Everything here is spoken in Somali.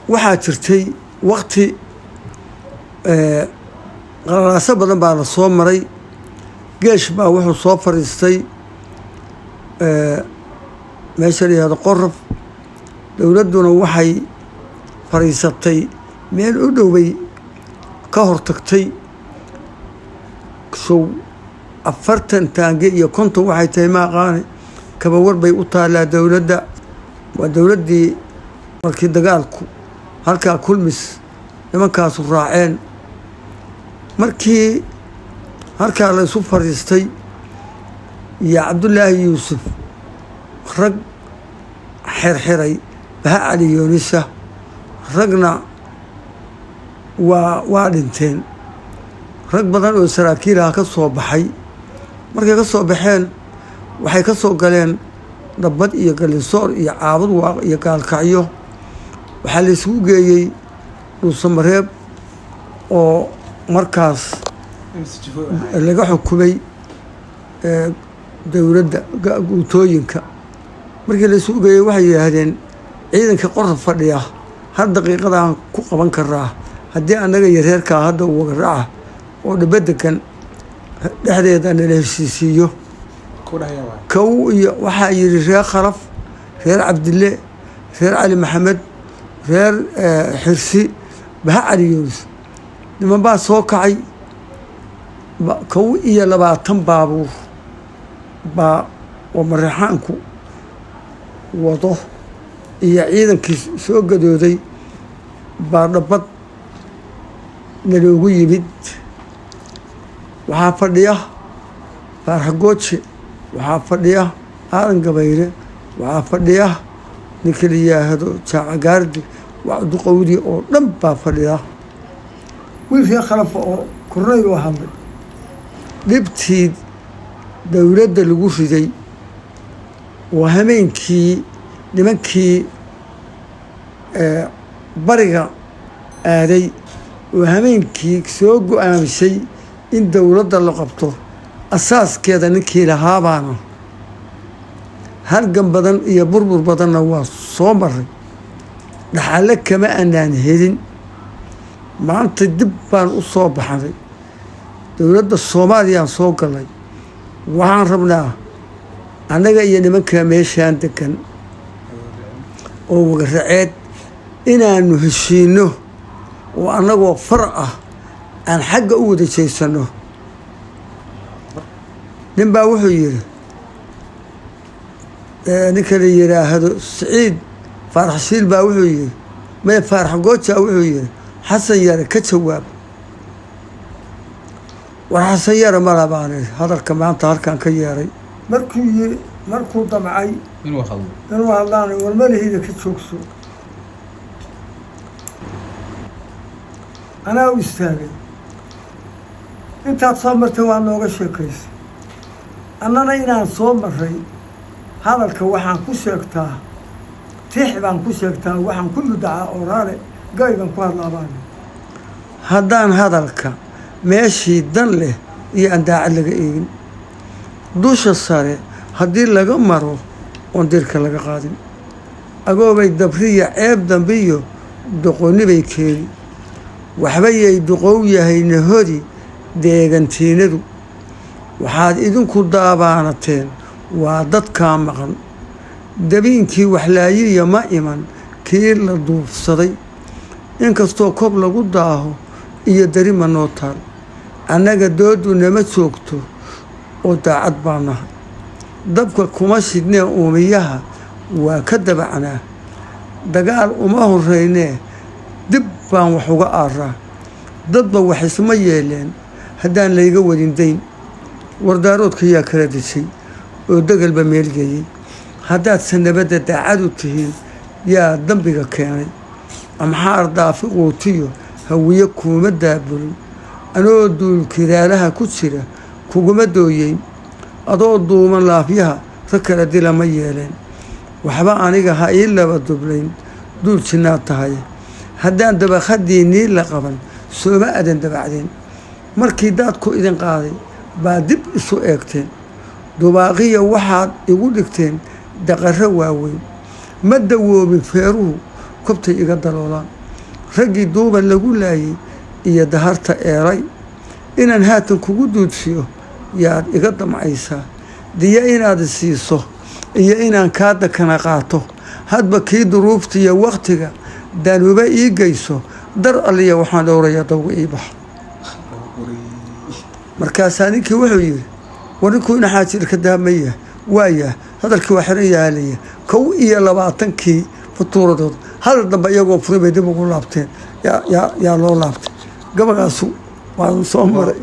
waxaa jirtay waqti qalalaaso badan baa la soo maray. geesh baa wuxuu soo fadhiistay meesha la yihahdo Qoraf. dowladduna waxay fadhiisatay meel u dhowbay ka hortagtay sow 40 taange iyo 50 waxay tahay ma aqaani kaba war bay u taalaa dowladda. waa dowladdii markii dagaalku halkaa kulmis nimankaasu raaceen. markii halkaa la isu fadhiistay iyo cabdullaahi yuusuf rag xirxiray baha cali yoonisa ragna waa dhinteen. rag badan oo saraakiilaha ka soo baxay. markay ka soo baxeen waxay ka soo galeen dhabbad iyo galinsoor iyo caabud waaq iyo gaalkacyo. waxaa la isugu geeyey dhuusamareeb oo markaas laga xukumay dowladda guutooyinka. markii la isugu geeyey waxay yidhaahdeen ciidanka Qoraf fadhiya hal daqiiqadaan ku qaban karaa haddii annaga iyo reerkaa hadda uu wagaraaca oo dhabadegan dhexdeeda nala heshiisiiyo. kow iyo waxaa yidhi reer Khalaf, reer Cabdille, reer Cali Maxamed, reer Xirsi, baha cali yuunus. niman baa soo kacay 20 baabuur baa oo mareexaanku wado iyo ciidankii soo gadooday baa dhabbad naloogu yimid. waxaa fadhiya baarxagooje, waxaa fadhiya aadan gabayre, waxaa fadhiya ninka la yidhaahdo jaacagaardi, duqowdi oo dhan baa fadhiya. wiilkii Khalafa oo korneyl u hadlay dhibtii dowladda lagu riday oo hameenkii nimankii bariga aaday oo hameenkii soo go-aamisay in dowladda la qabto asaaskeeda ninkii lahaabaana halgan badan iyo burbur badanna waa soo maray. dhaxalle kama aanaan helin. maanta dib baan u soo baxnay. dowladda Soomaaliyaan soo galnay. waxaan rabnaa annaga iyo nimanka meeshaan degan oo wagaraceed inaanu heshiino oo annagoo far ah aan xagga u wada jeysano. nin baa wuxuu yidhi ninka la yidhaahdo Siciid Faarax Shiil baa wuxuu yidhi maya Faarax Gooja wuxuu yidhi xasan yare ka jawaab. war xasan yare ma labaane hadalka maanta halkan ka yeeray markuu damcay inuu hadlaanay walmalahida ka joogso. anaa u istaagay. intaad soo martay waa nooga sheekaysay. annana inaan soo maray hadalka waxaan ku sheegtaa tix baan ku sheegtaa waxaan ku mudacaa oraale gaygan ku hadlaabaana. haddaan hadalka meeshii dan leh iyo aan daacad laga eegin dusha sare haddii laga maro oon dirka laga qaadin agoobay dabriya ceeb dambiyo doqonni bay keeni. waxba yay duqow yahay nahodi deegantiinadu. waxaad idinku daabaanateen waa dadkaa maqan. dabiinkii waxlaayiya ma iman kii la duufsaday. inkastoo kob lagu daaho iyo darima noo taal annaga doodu nama joogto oo daacad baa nahay. dabka kuma shidnee uumiyaha waa ka dabacnaa. dagaal uma horeynee dib baan wax uga aaraa. dadba wax isma yeeleen haddaan layga wadin dayn. wardaaroodka yaa kala dishay oo degalba meelgeeyey. haddaadse nabadda daacad u tihiin yaa dambiga keenay. amxaar daafi quutiyo hawiye kuuma daabulin. anoo duulkiraalaha ku jira kuguma dooyeyn. adoo duuman laafyaha rag kala dila ma yeeleen. waxba aniga ha ii laba dublayn duul jinnaad tahay. haddaan dabaqadiinnii la qaban sooma adan dabacdeen. markii daadku idin qaaday baa dib isu eegteen. dubaaqiya waxaad igu dhigteen daqarro waaweyn. ma dawoobin feeruhu kobtay iga daloolaan raggii duuban lagu laayay iyo daharta eeray inaan haatan kugu duudsiyo yaad iga damcaysaa diya inaad isiiso iyo inaan kaa dakana qaato hadba kii duruuftiiyo wakhtiga danuuba ii geyso dar alliya waxaan dhowrayaa dawga ii baxa markaasaa ninkii wuxuu yidhi war ninkuu ina xaajirka daamaya waaya hadalkii waa xiran yaalaya 21 futuuradood hadal dambe iyagoo furay bay dib ugu laabteen yaa loo laabtay gabagaasu waan soo maray